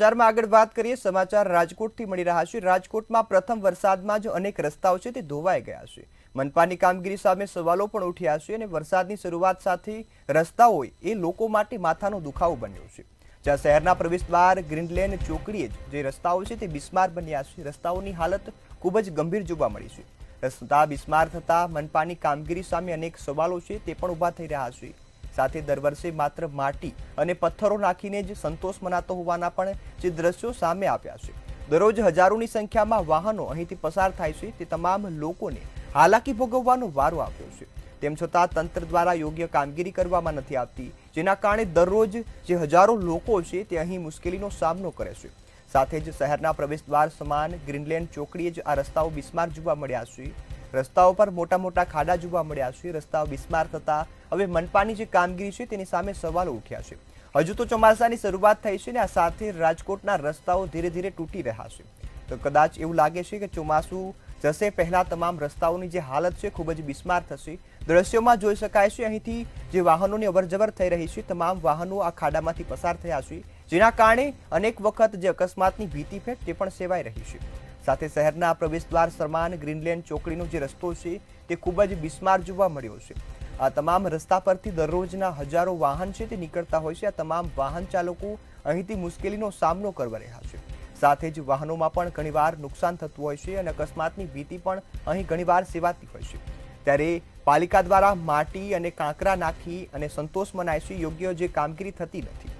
સમાચારમાં આગળ વાત કરીએ। સમાચાર રાજકોટથી મળી રહ્યા છે। રાજકોટમાં પ્રથમ વરસાદમાં જ અનેક રસ્તાઓ છે તે ધોવાઈ ગયા છે। મનપાની કામગીરી સામે સવાલો પણ ઉઠ્યા છે અને વરસાદની શરૂઆત સાથે રસ્તાઓ એ લોકો માટે માથાનો દુખાવો બન્યો છે। જ્યાં શહેરના પ્રવેશદ્વાર ગ્રીનલેન ચોકડીએ જે રસ્તાઓ છે તે બિસ્માર બન્યા છે। રસ્તાઓની હાલત ખૂબ જ ગંભીર જોવા મળી છે। રસ્તા બિસ્માર થતા મનપાની કામગીરી સામે અનેક સવાલો છે તે પણ ઊભા થઈ રહ્યા છે। સાથે દર વર્ષે માત્ર માટી અને પથ્થરો નાખીને જ સંતોષ મનાતો હોવાના પણ જે દ્રશ્યો સામે આવ્યા છે। દરરોજ હજારોની સંખ્યામાં વાહનો અહીંથી પસાર થાય છે તે તમામ લોકોને હાલાકી ભોગવવાનો વારો આવ્યો છે। તેમ છતાં તંત્ર દ્વારા યોગ્ય કામગીરી કરવામાં નથી આવતી, જેના કારણે દરરોજ જે હજારો લોકો છે તે અહીં મુશ્કેલીનો સામનો કરે છે। સાથે જ શહેરના પ્રવેશદ્વાર સમાન ગ્રીનલેન્ડ ચોકડીએ જ આ રસ્તાઓ બિસ્માર જોવા મળ્યા છે। રસ્તાઓ પર મોટા મોટા ખાડા જોવા મળ્યા છે। રસ્તાઓ બિસ્માર થતા હવે મનપાની જે કામગીરી છે તેની સામે સવાલો ઉઠ્યા છે। હજુ તો ચોમાસાની શરૂઆત થઈ છે ને આ સાથે રાજકોટના રસ્તાઓ ધીરે ધીરે તૂટી રહ્યા છે, તો કદાચ એવું લાગે છે કે ચોમાસું જશે પહેલા તમામ રસ્તાઓની જે હાલત છે ખૂબ જ બિસ્માર થશે। દ્રશ્યોમાં જોઈ શકાય છે અહીંથી જે વાહનોની અવરજવર થઈ રહી છે તમામ વાહનો આ ખાડામાંથી પસાર થયા છે, જેના કારણે અનેક વખત જે અકસ્માતની ભીતિ છે તે પણ સેવાઈ રહી છે। સાથે શહેરના પ્રવેશદ્વાર સમાન ગ્રીનલેન્ડ ચોકડીનો જે રસ્તો છે તે ખૂબ જ બિસ્માર જોવા મળ્યો છે। આ તમામ રસ્તા પરથી દરરોજના હજારો વાહન છે તે નીકળતા હોય છે। આ તમામ વાહન ચાલકો અહીંથી મુશ્કેલીનો સામનો કરવા રહ્યા છે। સાથે જ વાહનોમાં પણ ઘણીવાર નુકસાન થતું હોય છે અને અકસ્માતની ભીતિ પણ અહીં ઘણીવાર સેવાતી હોય છે। ત્યારે પાલિકા દ્વારા માટી અને કાંકરા નાખી અને સંતોષ મનાય છે, યોગ્ય જે કામગીરી થતી નથી।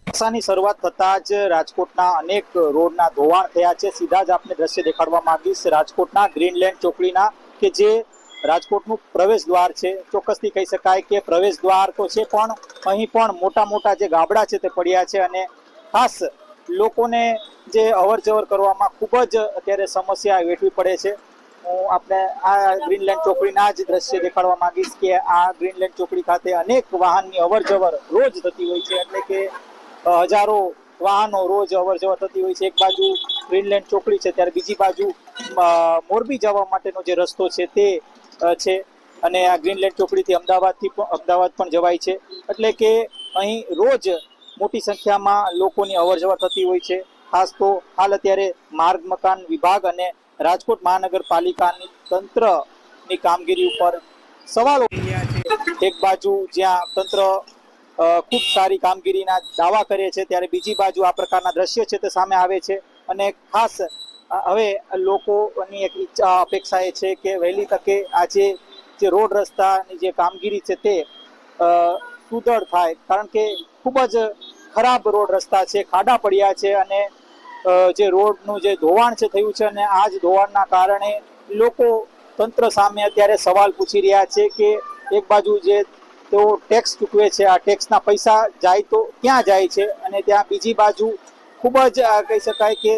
ચોમાસાની શરૂઆત થતા જ રાજકોટના અનેક રોડના ધોવાણ થયા છે। સીધા જ આપણે દ્રશ્ય દેખાડવા માંગીશ રાજકોટના ગ્રીનલેન્ડ ચોકડીના, કે જે રાજકોટનું પ્રવેશ દ્વાર છે। ચોક્કસથી કહી શકાય કે પ્રવેશ દ્વાર તો છે, પણ અહીં પણ મોટા મોટા જે ગાબડા છે તે પડ્યા છે અને ખાસ લોકોને જે અવર જવર કરવામાં ખૂબ જ અત્યારે સમસ્યા વેઠવી પડે છે। હું આપણે આ ગ્રીનલેન્ડ ચોકડીના જ દ્રશ્ય દેખાડવા માંગીશ કે આ ગ્રીનલેન્ડ ચોકડી ખાતે અનેક વાહનની અવર જવર રોજ થતી હોય છે, એટલે કે હજારો વાહનો રોજ અવર જવર થતી હોય છે। એક બાજુ ગ્રીનલેન્ડ ચોકડી છે ત્યારે બીજી બાજુ મોરબી જવા માટેનો જે રસ્તો છે તે છે અને આ ગ્રીનલેન્ડ ચોકડીથી અમદાવાદ પણ જવાય છે, એટલે કે અહીં રોજ મોટી સંખ્યામાં લોકોની અવર જવર થતી હોય છે। ખાસ તો હાલ અત્યારે માર્ગ મકાન વિભાગ અને રાજકોટ મહાનગરપાલિકાની તંત્રની કામગીરી ઉપર સવાલો છે। એક બાજુ જ્યાં તંત્ર ખૂબ સારી કામગીરીના દાવા કરે છે ત્યારે બીજી બાજુ આ પ્રકારના દ્રશ્ય છે તે સામે આવે છે અને ખાસ હવે લોકોની એક ઈચ્છા અપેક્ષા એ છે કે વહેલી તકે આજે જે રોડ રસ્તાની જે કામગીરી છે તે સુદૃઢ થાય, કારણ કે ખૂબ જ ખરાબ રોડ રસ્તા છે, ખાડા પડ્યા છે અને જે રોડનું જે ધોવાણ છે થયું છે અને આ જ ધોવાણના કારણે લોકો તંત્ર સામે અત્યારે સવાલ પૂછી રહ્યા છે કે એક બાજુ જે તેઓ ટેક્સ ચૂકવે છે, આ ટેક્સના પૈસા જાય તો ક્યાં જાય છે, અને ત્યાં બીજી બાજુ ખૂબ જ કહી શકાય કે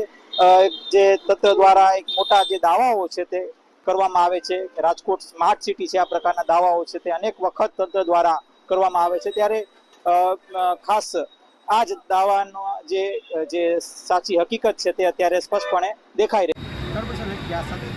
જે તંત્ર દ્વારા એક મોટા જે દાવાઓ છે તે કરવામાં આવે છે। રાજકોટ સ્માર્ટ સિટી છે, આ પ્રકારના દાવાઓ છે તે અનેક વખત તંત્ર દ્વારા કરવામાં આવે છે, ત્યારે ખાસ આ જ દાવાનો જે સાચી હકીકત છે તે અત્યારે સ્પષ્ટપણે દેખાઈ રહી છે।